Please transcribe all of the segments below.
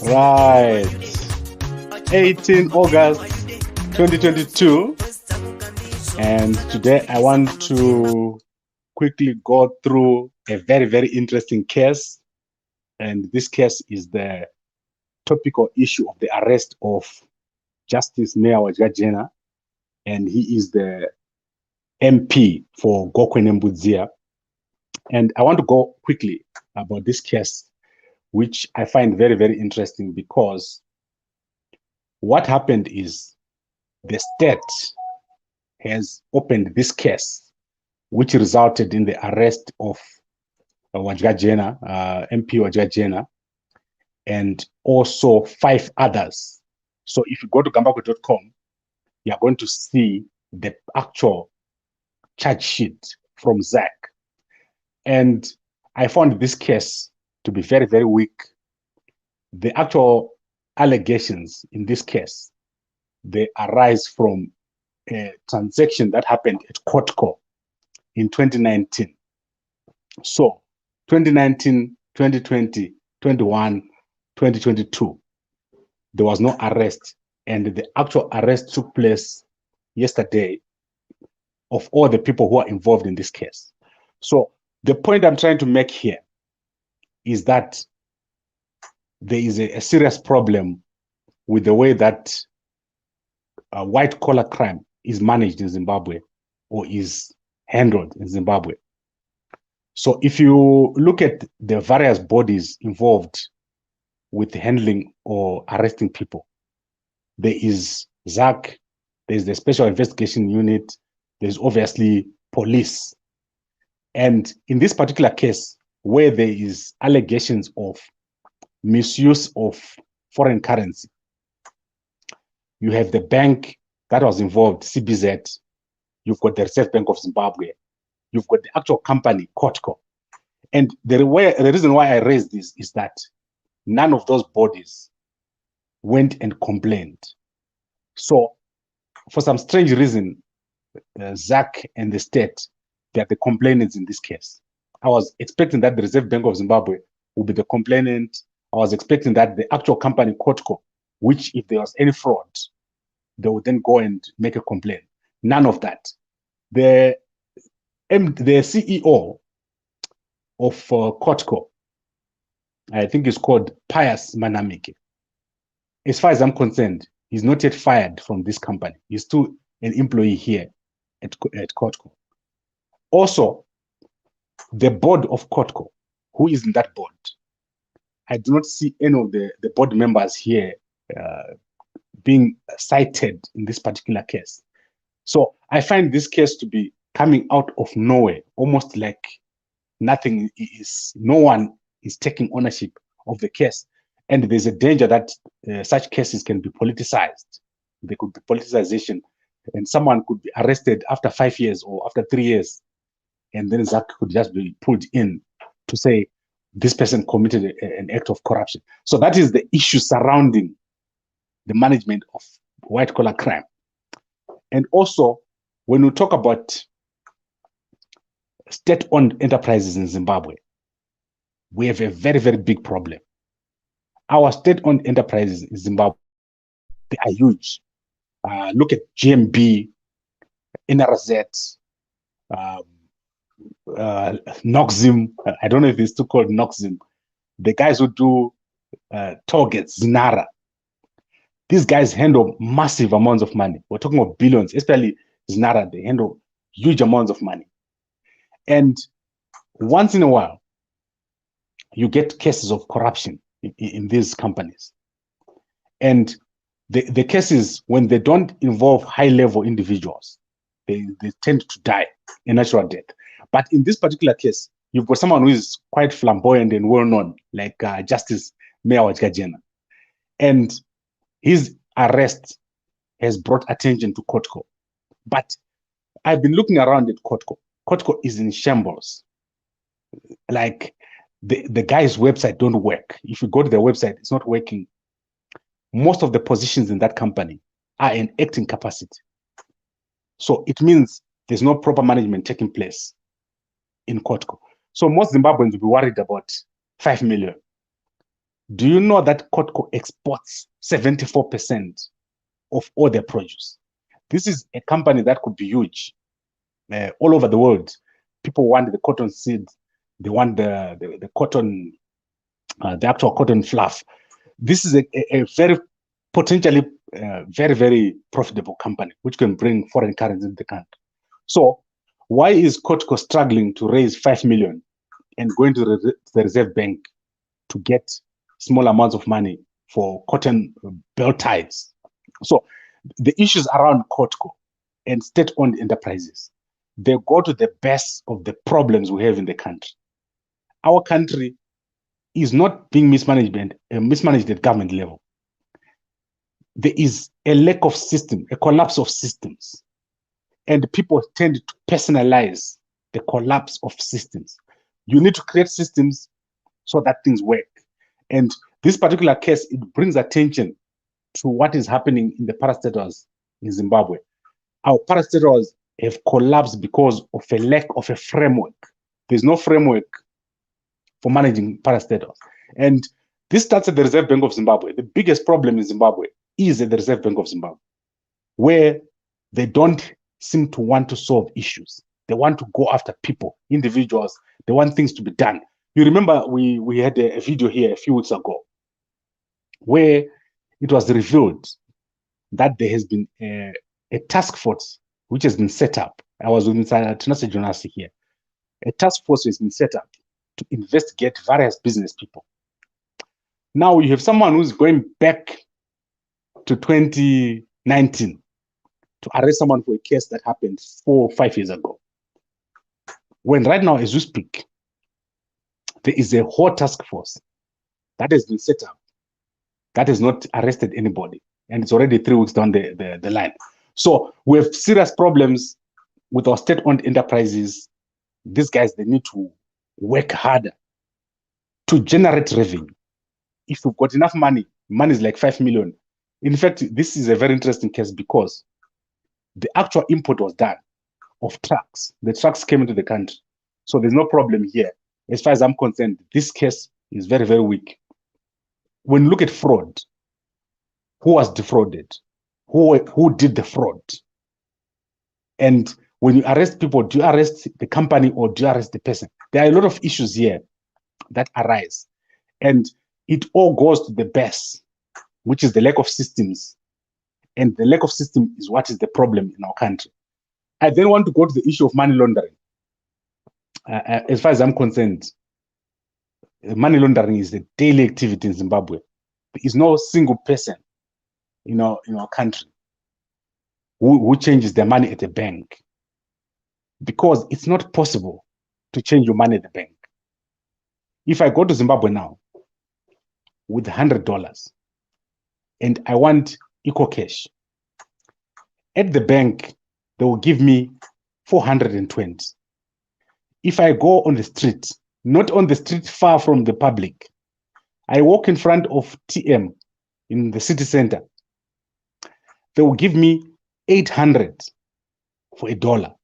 Right. 18 August 2022. And today I want to quickly go through a very, very interesting case. And this case is the topical issue of the arrest of Justice Wadyajena. And he is the MP for Gokwe-Nembudzia. And I want to go quickly about this case, which I find very, very interesting, because what happened is the state has opened this case, which resulted in the arrest of Wadyajena, MP Wadyajena, and also 5 others. So if you go to gambako.com, you're going to see the actual charge sheet from Zach. And I found this case to be very, very weak. The actual allegations in this case, they arise from a transaction that happened at Kotko in 2019. So 2019, 2020, 21, 2022, there was no arrest. And the actual arrest took place yesterday of all the people who are involved in this case. So the point I'm trying to make here is that there is a serious problem with the way that white collar crime is managed in Zimbabwe, or is handled in Zimbabwe. So if you look at the various bodies involved with handling or arresting people, there is ZAC, there's the Special Investigation Unit, there's obviously police. And in this particular case, where there is allegations of misuse of foreign currency, you have the bank that was involved, CBZ, you've got the Reserve Bank of Zimbabwe, you've got the actual company, Kotko. And the reason why I raised this is that none of those bodies went and complained. So for some strange reason, ZAC and the state, they are the complainants in this case. I was expecting that the Reserve Bank of Zimbabwe would be the complainant. I was expecting that the actual company, Kotko, which if there was any fraud, they would then go and make a complaint. None of that. The CEO of Kotko, I think it's called Pius Manamike. As far as I'm concerned, he's not yet fired from this company. He's still an employee here at Kotko. Also, the board of Kotko, who is in that board, I do not see any of the board members here being cited in this particular case. So I find this case to be coming out of nowhere, almost like nothing is, no one is taking ownership of the case. And there's a danger that such cases can be politicized. There could be politicization, and someone could be arrested after 5 years or after 3 years. And then Zach could just be pulled in to say this person committed an act of corruption. So that is the issue surrounding the management of white collar crime. And also, when we talk about state-owned enterprises in Zimbabwe, we have a very, very big problem. Our state-owned enterprises in Zimbabwe, they are huge. Look at GMB, NRZ, Noxim. I don't know if it's still called Noxim. The guys who do targets, Zinara. These guys handle massive amounts of money. We're talking about billions, especially Zinara. They handle huge amounts of money. And once in a while, you get cases of corruption in these companies. And the cases, when they don't involve high-level individuals, they tend to die a natural death. But in this particular case, you've got someone who is quite flamboyant and well-known, like Justice Wadyajena. And his arrest has brought attention to Kotko. But I've been looking around at Kotko. Kotko is in shambles. Like, the guy's website don't work. If you go to the website, it's not working. Most of the positions in that company are in acting capacity. So it means there's no proper management taking place in Kotko. So most Zimbabweans will be worried about 5 million. Do you know that Cotco exports 74% of all their produce? This is a company that could be huge all over the world. People want the cotton seeds. They want the cotton, the actual cotton fluff. This is a very potentially very, very profitable company, which can bring foreign currency into the country. So why is Cotco struggling to raise 5 million and going to the Reserve Bank to get small amounts of money for cotton belt ties? So the issues around Cotco and state-owned enterprises, they go to the best of the problems we have in the country. Our country is not being mismanaged at government level. There is a lack of system, a collapse of systems. And people tend to personalize the collapse of systems. You need to create systems so that things work. And this particular case, it brings attention to what is happening in the parastatals in Zimbabwe. Our parastatals have collapsed because of a lack of a framework. There's no framework for managing parastatals. And this starts at the Reserve Bank of Zimbabwe. The biggest problem in Zimbabwe is at the Reserve Bank of Zimbabwe, where they don't seem to want to solve issues. They want to go after people, individuals. They want things to be done. You remember we had a video here a few weeks ago where it was revealed that there has been a task force which has been set up. I was with Mr. Tinashe Jonas here. A task force has been set up to investigate various business people. Now you have someone who's going back to 2019 to arrest someone for a case that happened 4 or 5 years ago. When right now, as we speak, there is a whole task force that has been set up that has not arrested anybody. And it's already 3 weeks down the line. So we have serious problems with our state-owned enterprises. These guys, they need to work harder to generate revenue. If you've got enough money, money is like 5 million. In fact, this is a very interesting case because the actual import was done of trucks. The trucks came into the country. So there's no problem here. As far as I'm concerned, this case is very, very weak. When you look at fraud, who was defrauded? Who did the fraud? And when you arrest people, do you arrest the company or do you arrest the person? There are a lot of issues here that arise. And it all goes to the best, which is the lack of systems. And the lack of system is what is the problem in our country. I then want to go to the issue of money laundering. As far as I'm concerned, money laundering is a daily activity in Zimbabwe. There is no single person in our country who changes their money at the bank, because it's not possible to change your money at the bank. If I go to Zimbabwe now with $100 and I want equal cash, at the bank, they will give me 420. If I go on the street, not on the street far from the public, I walk in front of TM in the city center, they will give me 800 for $1.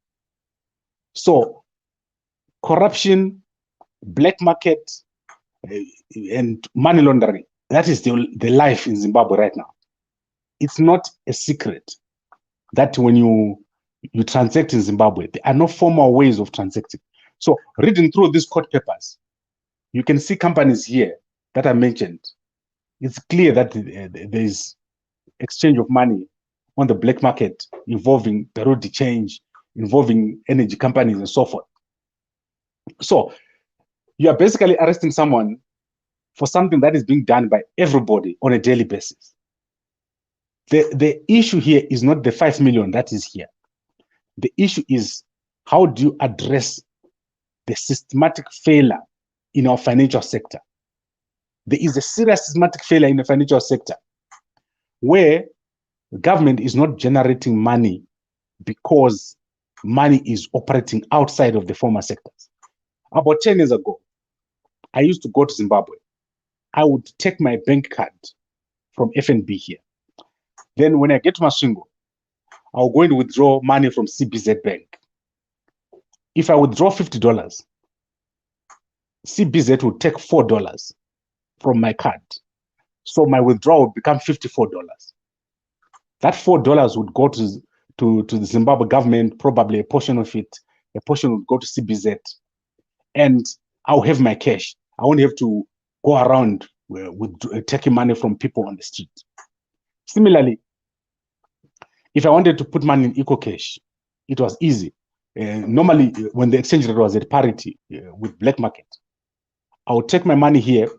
So corruption, black market, and money laundering, that is the life in Zimbabwe right now. It's not a secret that when you transact in Zimbabwe, there are no formal ways of transacting. So reading through these court papers, you can see companies here that I mentioned. It's clear that there is exchange of money on the black market involving periodic change, involving energy companies and so forth. So you are basically arresting someone for something that is being done by everybody on a daily basis. The issue here is not the 5 million that is here. The issue is, how do you address the systematic failure in our financial sector? There is a serious systematic failure in the financial sector where the government is not generating money because money is operating outside of the formal sectors. About 10 years ago, I used to go to Zimbabwe. I would take my bank card from FNB here. Then when I get to Masvingo, I'll go and withdraw money from CBZ Bank. If I withdraw $50, CBZ will take $4 from my card. So my withdrawal would become $54. That $4 would go to the Zimbabwe government, probably a portion of it, a portion would go to CBZ, and I'll have my cash. I won't have to go around with taking money from people on the street. Similarly, if I wanted to put money in EcoCash, it was easy. Normally, when the exchange rate was at parity with black market, I would take my money here,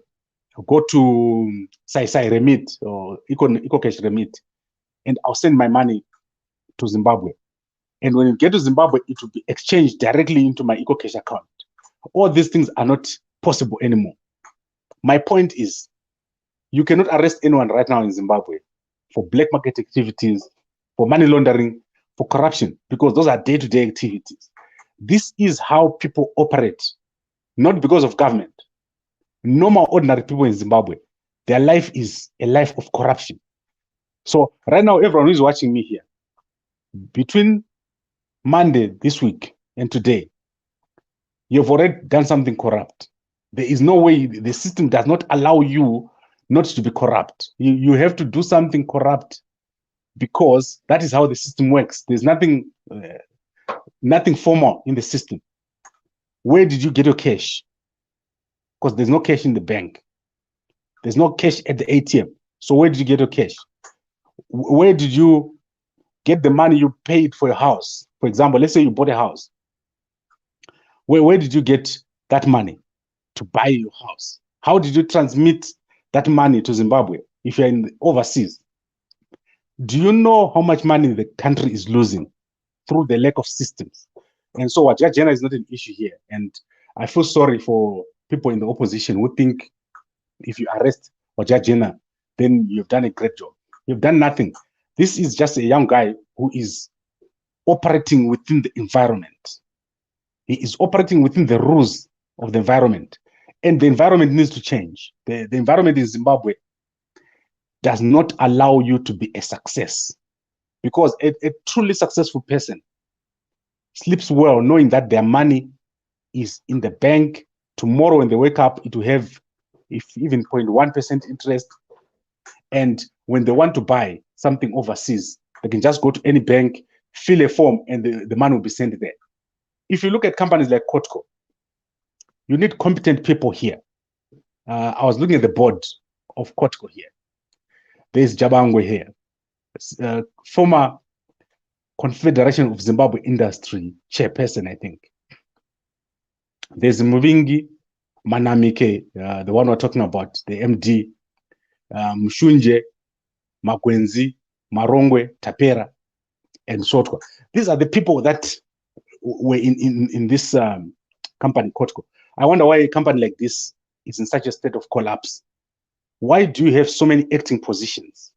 go to Sai Remit or EcoCash Remit, and I'll send my money to Zimbabwe. And when you get to Zimbabwe, it will be exchanged directly into my EcoCash account. All these things are not possible anymore. My point is, you cannot arrest anyone right now in Zimbabwe for black market activities, for money laundering, for corruption, because those are day-to-day activities. This is how people operate, not because of government. Normal, ordinary people in Zimbabwe, their life is a life of corruption. So right now, everyone who is watching me here, between Monday this week and today, you've already done something corrupt. There is no way, the system does not allow you not to be corrupt. You have to do something corrupt because that is how the system works. There's nothing formal in the system. Where did you get your cash? Because there's no cash in the bank. There's no cash at the ATM. So where did you get your cash? Where did you get the money you paid for your house? For example, let's say you bought a house. Where did you get that money to buy your house? How did you transmit that money to Zimbabwe if you're in overseas? Do you know how much money the country is losing through the lack of systems? And so Wadyajena is not an issue here. And I feel sorry for people in the opposition who think if you arrest Wadyajena, then you've done a great job. You've done nothing. This is just a young guy who is operating within the environment. He is operating within the rules of the environment. And the environment needs to change. The environment in Zimbabwe does not allow you to be a success. Because a truly successful person sleeps well knowing that their money is in the bank. Tomorrow when they wake up, it will have if even 0.1% interest. And when they want to buy something overseas, they can just go to any bank, fill a form, and the money will be sent there. If you look at companies like Kotko, you need competent people here. I was looking at the board of Kotko here. There's Jabangwe here, former Confederation of Zimbabwe Industry chairperson, I think. There's Muvingi Manamike, the one we're talking about, the MD, Mshunje, Makwenzi, Marongwe, Tapera, and Sotwa. These are the people that were in this company, Kotko. I wonder why a company like this is in such a state of collapse. Why do you have so many acting positions?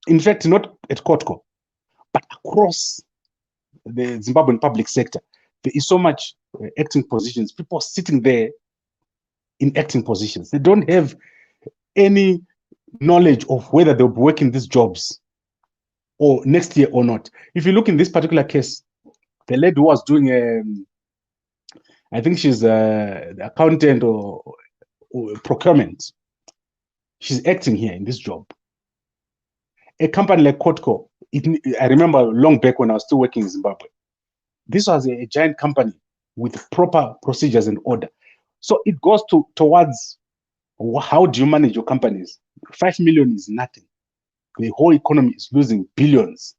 In fact, not at Kotko, but across the Zimbabwean public sector, there is so much acting positions, people sitting there in acting positions. They don't have any knowledge of whether they'll be working these jobs or next year or not. If you look in this particular case, the lady who was doing, I think she's the accountant or procurement. She's acting here in this job. A company like Kotko, I remember long back when I was still working in Zimbabwe, this was a giant company with proper procedures and order. So it goes towards how do you manage your companies? 5 million is nothing. The whole economy is losing billions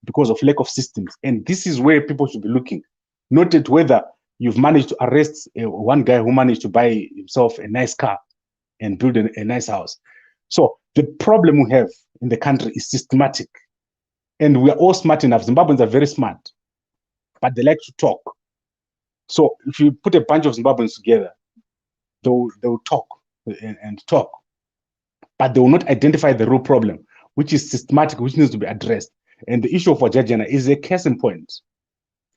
because of lack of systems. And this is where people should be looking, not at whether you've managed to arrest one guy who managed to buy himself a nice car and build a nice house. So the problem we have in the country is systematic. And we are all smart enough. Zimbabweans are very smart, but they like to talk. So if you put a bunch of Zimbabweans together, they'll talk and talk, but they will not identify the real problem, which is systematic, which needs to be addressed. And the issue of Wadyajena is a case in point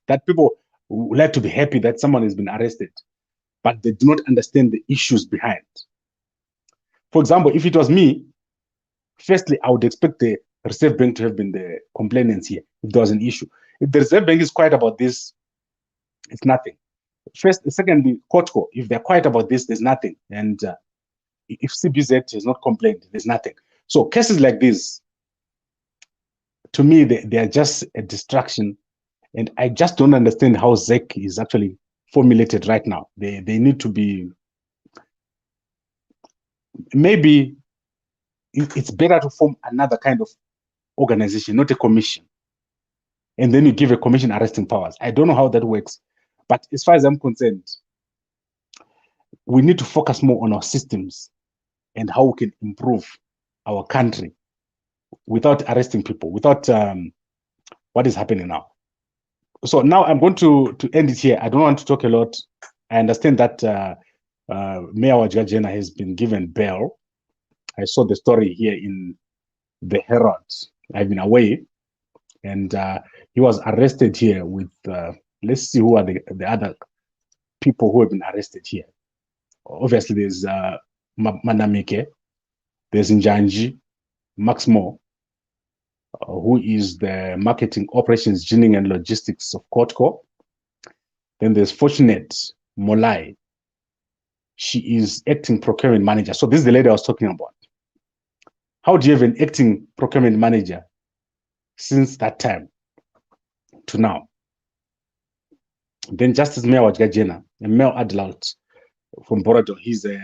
that people would like to be happy that someone has been arrested, but they do not understand the issues behind. For example, if it was me, firstly, I would expect the Reserve Bank to have been the complainants here if there was an issue. If the Reserve Bank is quiet about this, it's nothing. Secondly, Kotko, if they're quiet about this, there's nothing. And if CBZ has not complained, there's nothing. So cases like this, to me, they are just a distraction. And I just don't understand how ZEC is actually formulated right now. They need to be, maybe it's better to form another kind of organization, not a commission. And then you give a commission arresting powers. I don't know how that works. But as far as I'm concerned, we need to focus more on our systems and how we can improve our country without arresting people, without what is happening now. So now I'm going to end it here. I don't want to talk a lot. I understand that Mayor Wadyajena has been given bail. I saw the story here in the Herald. I've been away, and he was arrested here with, let's see who are the other people who have been arrested here. Obviously, there's Manamike, there's Njanji, Max Moore, who is the marketing operations, engineering and logistics of Kotko. Then there's Fortunate Molai. She is acting procurement manager. So this is the lady I was talking about. How do you have an acting procurement manager since that time to now? Then Justice Wadyajena, a male adult from Borodo. He's a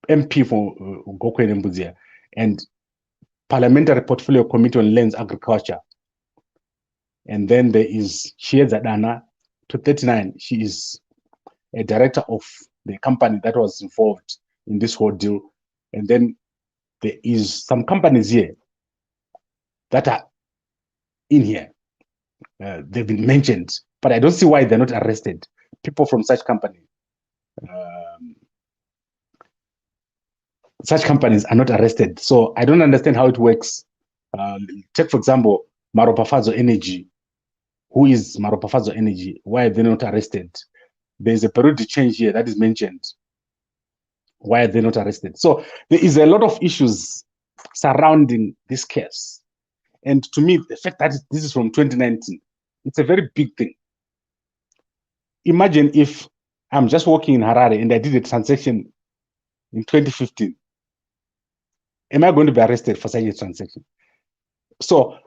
MP for Gokwe and Mbuzia, and Parliamentary Portfolio Committee on Lands Agriculture. And then there is Chieza Dana, to 39. She is a director of the company that was involved in this whole deal. And then there is some companies here that are in here. They've been mentioned, but I don't see why they're not arrested. People from such companies are not arrested. So I don't understand how it works. Take, for example, Maropafazo Energy. Who is Maropafazo Energy? Why are they not arrested? There's a periodic change here that is mentioned. Why are they not arrested? So there is a lot of issues surrounding this case. And to me, the fact that this is from 2019, it's a very big thing. Imagine if I'm just working in Harare and I did a transaction in 2015. Am I going to be arrested for such a transaction? So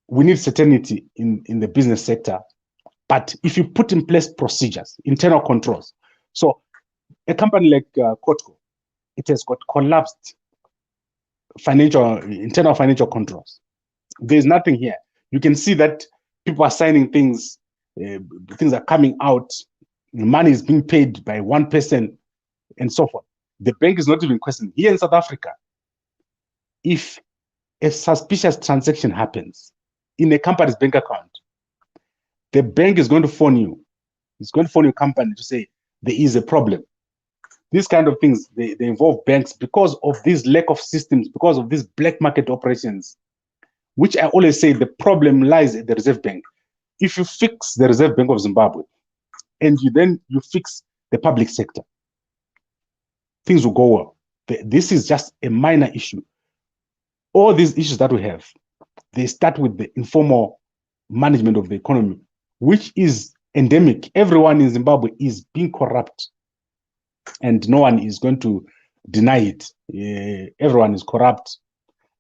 we need certainty in the business sector. But if you put in place procedures, internal controls. So a company like Kotko, it has got collapsed internal financial controls. There's nothing here. You can see that people are signing things, things are coming out, money is being paid by one person, and so forth. The bank is not even questioning. Here in South Africa, if a suspicious transaction happens in a company's bank account, the bank is going to phone you. It's going to phone your company to say there is a problem. These kind of things, they involve banks because of this lack of systems, because of these black market operations, which I always say the problem lies at the Reserve Bank. If you fix the Reserve Bank of Zimbabwe and you fix the public sector, things will go well. This is just a minor issue. All these issues that we have, they start with the informal management of the economy, which is endemic. Everyone in Zimbabwe is being corrupt, and no one is going to deny it. Everyone is corrupt.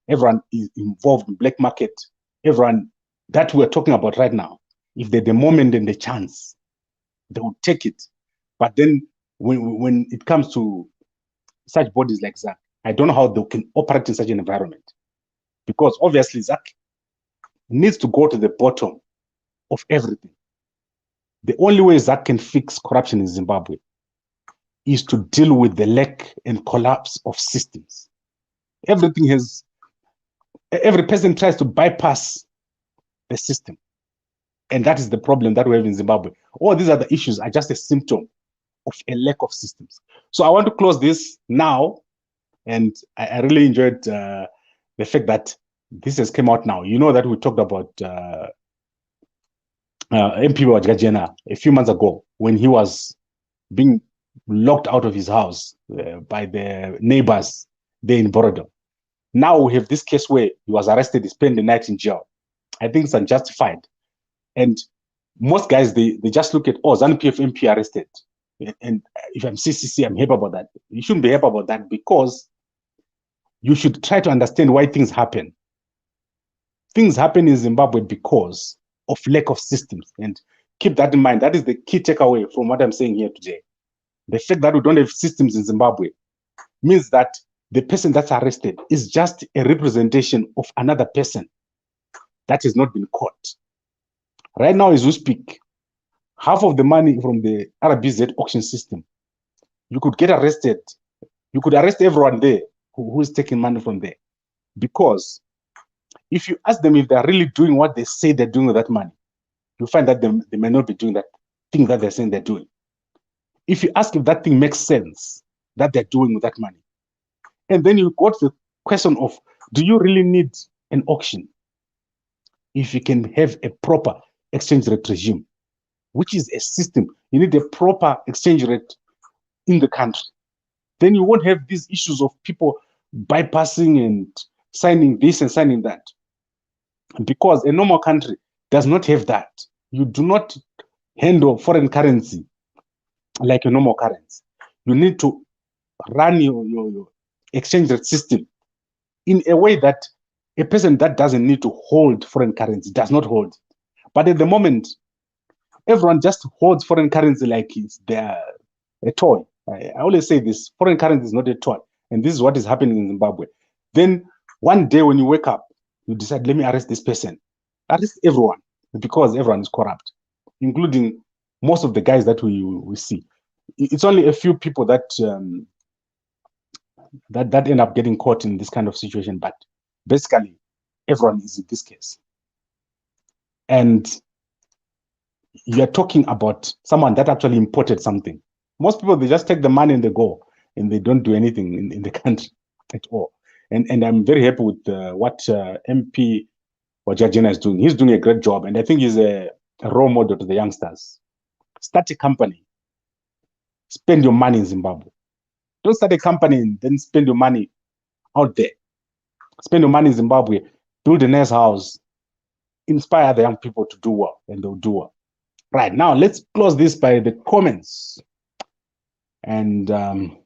Everyone is involved in black market. Everyone that we're talking about right now, if they're the moment and the chance, they will take it. But then when it comes to such bodies like ZAC, I don't know how they can operate in such an environment. Because obviously ZAC needs to go to the bottom of everything. The only way ZAC can fix corruption in Zimbabwe is to deal with the lack and collapse of systems. Every person tries to bypass the system. And that is the problem that we have in Zimbabwe. All these other issues are just a symptom of a lack of systems. So I want to close this now. And I really enjoyed the fact that this has come out now. You know that we talked about MP Wadyajena a few months ago when he was being locked out of his house by the neighbors there in Borodo. Now we have this case where he was arrested, he spent the night in jail. I think it's unjustified. And most guys, they just look at, oh, ZANU-PF MP arrested. And if I'm CCC, I'm happy about that. You shouldn't be happy about that, because you should try to understand why things happen. Things happen in Zimbabwe because of lack of systems. And keep that in mind. That is the key takeaway from what I'm saying here today. The fact that we don't have systems in Zimbabwe means that the person that's arrested is just a representation of another person that has not been caught. Right now, as we speak, half of the money from the RBZ auction system, you could get arrested. You could arrest everyone there who is taking money from there. Because if you ask them if they're really doing what they say they're doing with that money, you find that they may not be doing that thing that they're saying they're doing. If you ask if that thing makes sense that they're doing with that money, and then you got the question of, do you really need an auction if you can have a proper exchange rate regime, which is a system? You need a proper exchange rate in the country. Then you won't have these issues of people bypassing and signing this and signing that. Because a normal country does not have that. You do not handle foreign currency like a normal currency. You need to run your exchange rate system in a way that a person that doesn't need to hold foreign currency does not hold. But at the moment, everyone just holds foreign currency like it's a toy. I always say this: foreign currency is not a toy, and this is what is happening in Zimbabwe. Then one day when you wake up, you decide, let me arrest this person. Arrest everyone, because everyone is corrupt, including most of the guys that we see. It's only a few people that that end up getting caught in this kind of situation, but basically everyone is in this case. And you're talking about someone that actually imported something. Most people, they just take the money and they go, and they don't do anything in the country at all. And I'm very happy with what MP Wadyajena is doing. He's doing a great job, and I think he's a role model to the youngsters. Start a company. Spend your money in Zimbabwe. Don't start a company and then spend your money out there. Spend your money in Zimbabwe. Build a nice house. Inspire the young people to do well, and they'll do well. Right, now let's close this by the comments. And the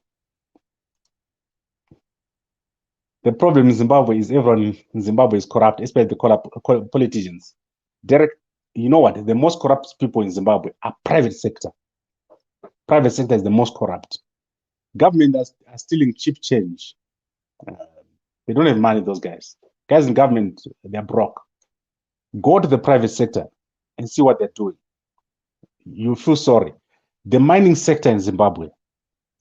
problem in Zimbabwe is everyone in Zimbabwe is corrupt, especially the politicians. Derek, you know what? The most corrupt people in Zimbabwe are private sector. Private sector is the most corrupt. Government are stealing cheap change. They don't have money, those guys. Guys in government, they're broke. Go to the private sector and see what they're doing. You feel sorry. The mining sector in Zimbabwe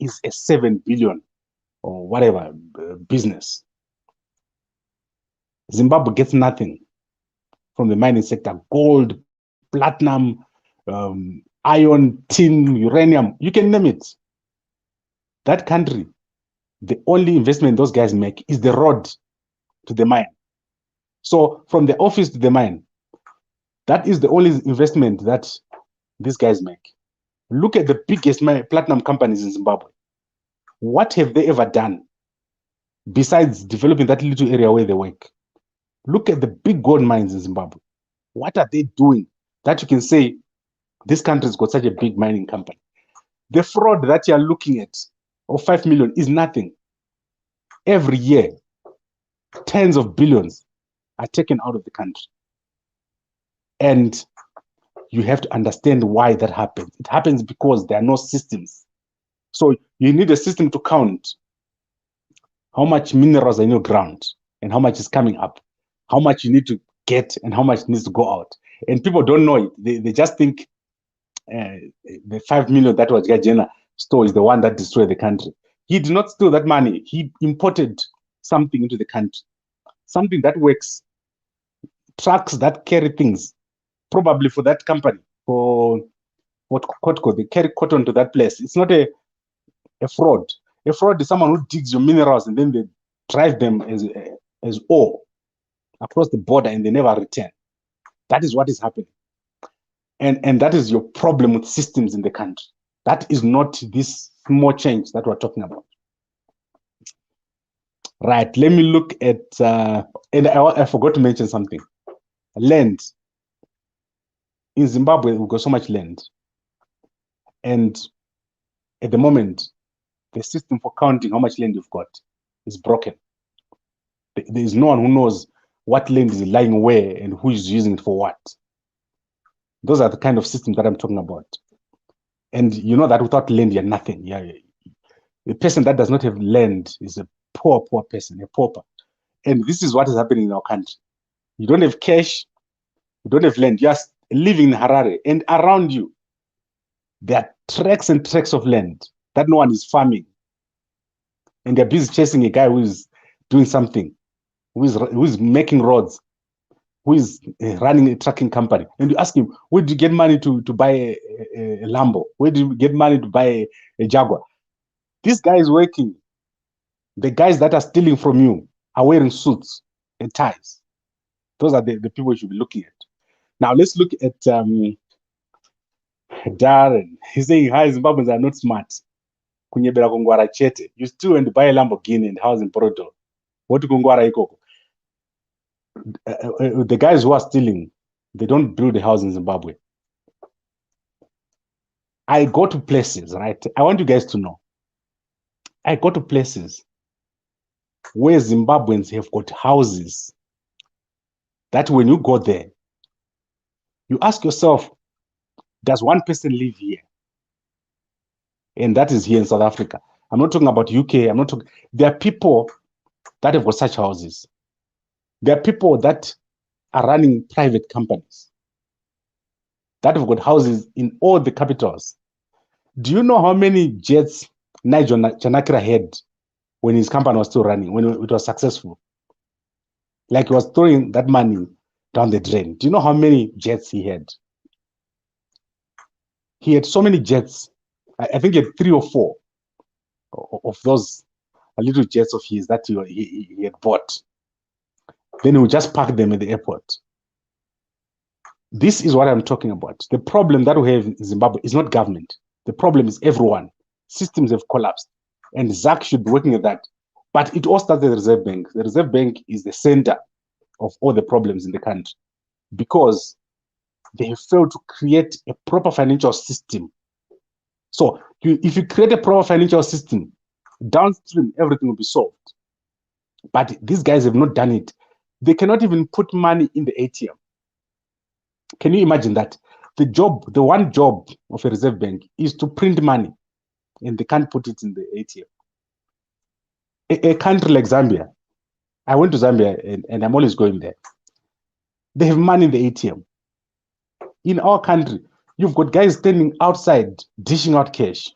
is a 7 billion or whatever business. Zimbabwe gets nothing from the mining sector. Gold, platinum, iron, tin, uranium, you can name it. That country, the only investment those guys make is the road to the mine. So from the office to the mine, that is the only investment that these guys make. Look at the biggest platinum companies in Zimbabwe. What have they ever done besides developing that little area where they work? Look at the big gold mines in Zimbabwe. What are they doing that you can say this country's got such a big mining company? The fraud that you're looking at of 5 million is nothing. Every year, tens of billions are taken out of the country. And you have to understand why that happens. It happens because there are no systems. So you need a system to count how much minerals are in your ground and how much is coming up, how much you need to get and how much needs to go out. And people don't know it. They just think the 5 million that Wadyajena stole is the one that destroyed the country. He did not steal that money. He imported something into the country, something that works, trucks that carry things, probably for that company, for what Kotko, they carry cotton to that place. It's not a fraud. A fraud is someone who digs your minerals and then they drive them as ore across the border and they never return. That is what is happening. And that is your problem with systems in the country. That is not this small change that we're talking about. Right, let me look at, and I forgot to mention something. Land. In Zimbabwe, we've got so much land. And At the moment, the system for counting how much land you've got is broken. There is no one who knows what land is lying where and who is using it for what. Those are the kind of systems that I'm talking about. And you know that without land, you're nothing. A person that does not have land is a poor person, a pauper. And this is what is happening in our country. You don't have cash, you don't have land, you're living in Harare, and around you, there are tracts and tracts of land that no one is farming. And they're busy chasing a guy who is doing something, who is making roads, who is running a trucking company. And you ask him, where do you get money to buy a Lambo? Where do you get money to buy a Jaguar? This guy is working. The guys that are stealing from you are wearing suits and ties. Those are the people you should be looking at. Now let's look at Darren. He's saying, hi, Zimbabweans are not smart. Kunyebera kungwara chete. You still went to buy a Lamborghini and house in Poroto. What kungwara ikoko? The guys who are stealing, they don't build a house in Zimbabwe. I go to places, right? I want you guys to know. I go to places where Zimbabweans have got houses that when you go there, you ask yourself, does one person live here? And that is here in South Africa. I'm not talking about UK. I'm not talking. There are people that have got such houses. There are people that are running private companies that have got houses in all the capitals. Do you know how many jets Nigel Chanakira had when his company was still running, when it was successful? Like he was throwing that money down the drain. Do you know how many jets he had? He had so many jets. I think he had 3 or 4 of those little jets of his that he had bought. Then he would just park them at the airport. This is what I'm talking about. The problem that we have in Zimbabwe is not government. The problem is everyone. Systems have collapsed. And Zach should be working at that. But it all starts at the Reserve Bank. The Reserve Bank is the center of all the problems in the country because they have failed to create a proper financial system. So if you create a proper financial system, downstream, everything will be solved. But these guys have not done it. They cannot even put money in the ATM. Can you imagine that? The one job of a Reserve Bank is to print money, and they can't put it in the ATM. A country like Zambia, I went to Zambia and I'm always going there. They have money in the ATM. In our country, you've got guys standing outside dishing out cash.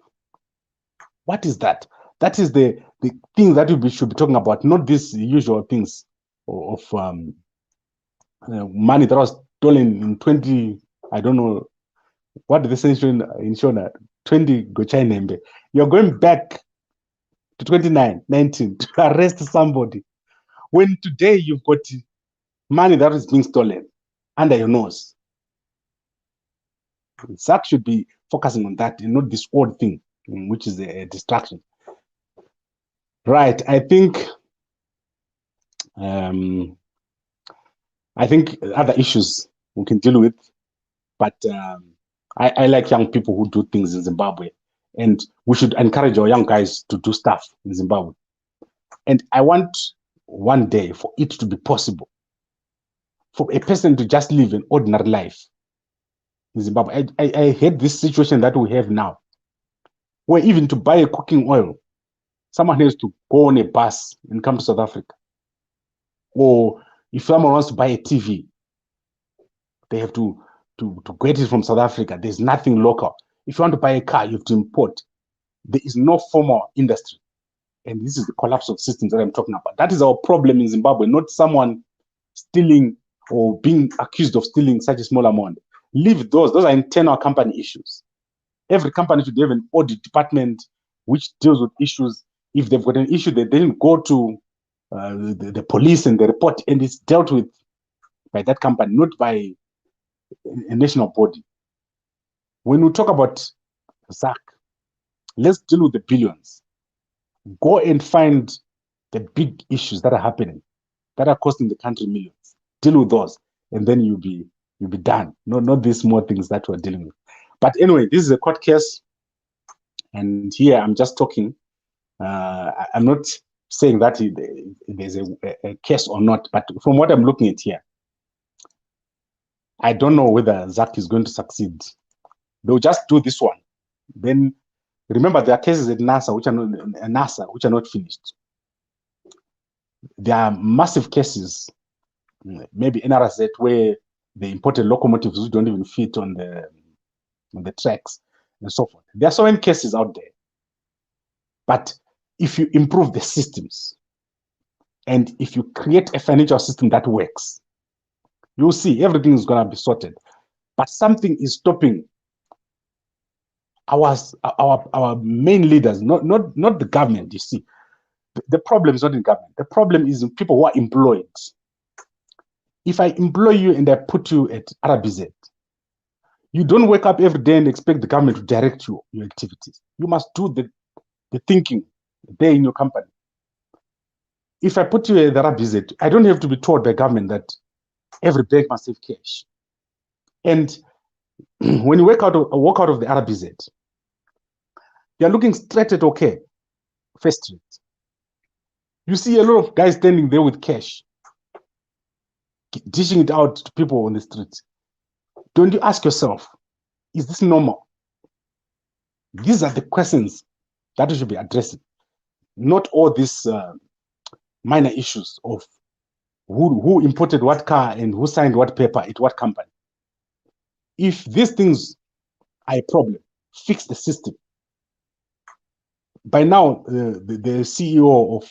What is that? That is the thing that we should be talking about, not these usual things of money that was stolen in 20, I don't know, what did they say in Shona? 20 Gochainembe. You're going back to 2019 to arrest somebody when today you've got money that is being stolen under your nose. Zach should be focusing on that and not this odd thing, which is a distraction. Right. I think other issues we can deal with, but I like young people who do things in Zimbabwe, and we should encourage our young guys to do stuff in Zimbabwe. And I want one day for it to be possible for a person to just live an ordinary life in Zimbabwe. I hate this situation that we have now, where even to buy a cooking oil, someone has to go on a bus and come to South Africa. Or if someone wants to buy a TV, they have to get it from South Africa. There's nothing local. If you want to buy a car, you have to import. There is no formal industry. And this is the collapse of systems that I'm talking about. That is our problem in Zimbabwe, not someone stealing or being accused of stealing such a small amount. Leave those. Those are internal company issues. Every company should have an audit department which deals with issues. If they've got an issue, they then go to the police and the report, and it's dealt with by that company, not by a national body. When we talk about Zach, let's deal with the billions. Go and find the big issues that are happening, that are costing the country millions. Deal with those, and then you'll be done. Not these small things that we're dealing with. But anyway, this is a court case, And here I'm just talking. I'm not saying that there's a case or not, but from what I'm looking at here, I don't know whether Zach is going to succeed. They'll just do this one. Then remember, there are cases at NASA which are not finished. There are massive cases, maybe NRZ, where they imported locomotives which don't even fit on the tracks and so forth. There are so many cases out there. But if you improve the systems and if you create a financial system that works, you'll see everything is going to be sorted. But something is stopping our main leaders, not the government. You see, the problem is not in government. The problem is in people who are employed. If I employ you and I put you at RBZ, you don't wake up every day and expect the government to direct your activities. You must do the thinking there in your company. If I put you at the RBZ, I don't have to be told by government that every bank must have cash. And when you walk out of the RBZ, you're looking straight at First Street. You see a lot of guys standing there with cash, dishing it out to people on the streets. Don't you ask yourself, is this normal? These are the questions that we should be addressing, not all these minor issues of who imported what car and who signed what paper at what company. If these things are a problem, fix the system. By now, the CEO of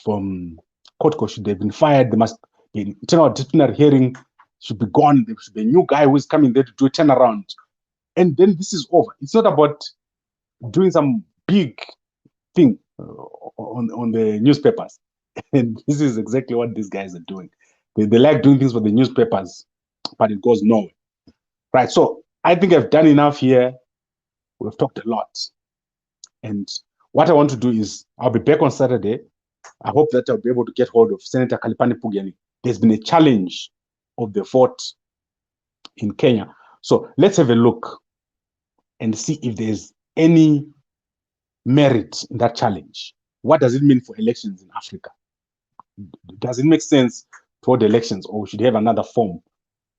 Kotko should have been fired. There must be an internal disciplinary hearing, should be gone. There should be a new guy who is coming there to do a turnaround. And then this is over. It's not about doing some big thing on the newspapers. And this is exactly what these guys are doing. They like doing things for the newspapers, but it goes nowhere. Right, so I think I've done enough here. We've talked a lot. And what I want to do is, I'll be back on Saturday. I hope that I'll be able to get hold of Senator Kalipani Pugyani. There's been a challenge of the vote in Kenya. So let's have a look and see if there's any merit in that challenge. What does it mean for elections in Africa? Does it make sense for the elections, or should we have another form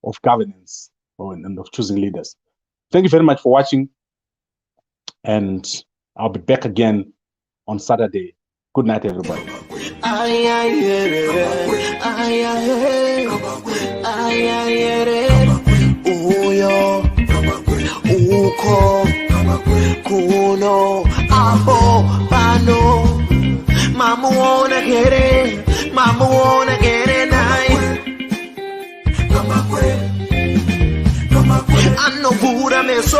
of governance and of choosing leaders? Thank you very much for watching, and I'll be back again on Saturday. Good night, everybody. Mama wanna get it nice. I know food I miss, I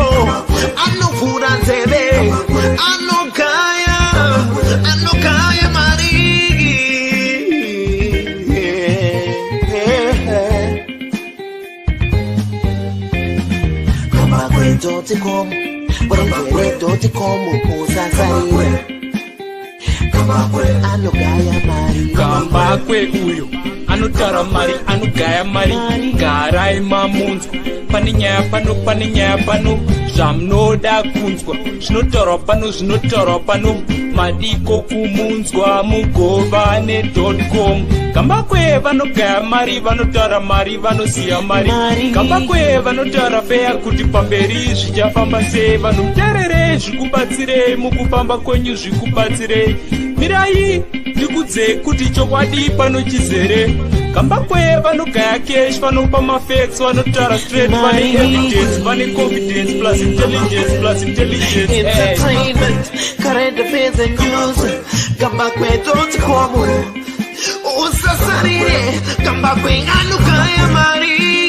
know food I say, I know Kaya Mari. Come back, don't you come, but don't you come, Kambakwe uyo anotara mari anogaya mari garai mamunzwa pane nyaya pano zvamunoda kunzwa zvinotaurwa pano madiko kumunzwa mugovane.com. Kambakwe vanogaya mari vanotara mari vanoziya mari. Kambakwe vanotaura feya kuti pamberi zvichafamba sei. Vanomuterere zvikubatsirei mukufamba kwenyu zvikubatsirei. Mirai ndikudze kuti chokwadi pano chizere. Kambakwe vanogaya cash vanopa mafacts vanotaura straight vane evidence vane confidence plus intelligence entertainment current affairs and news. Kambakwe.com usasarire Kambakwe anogaya mari.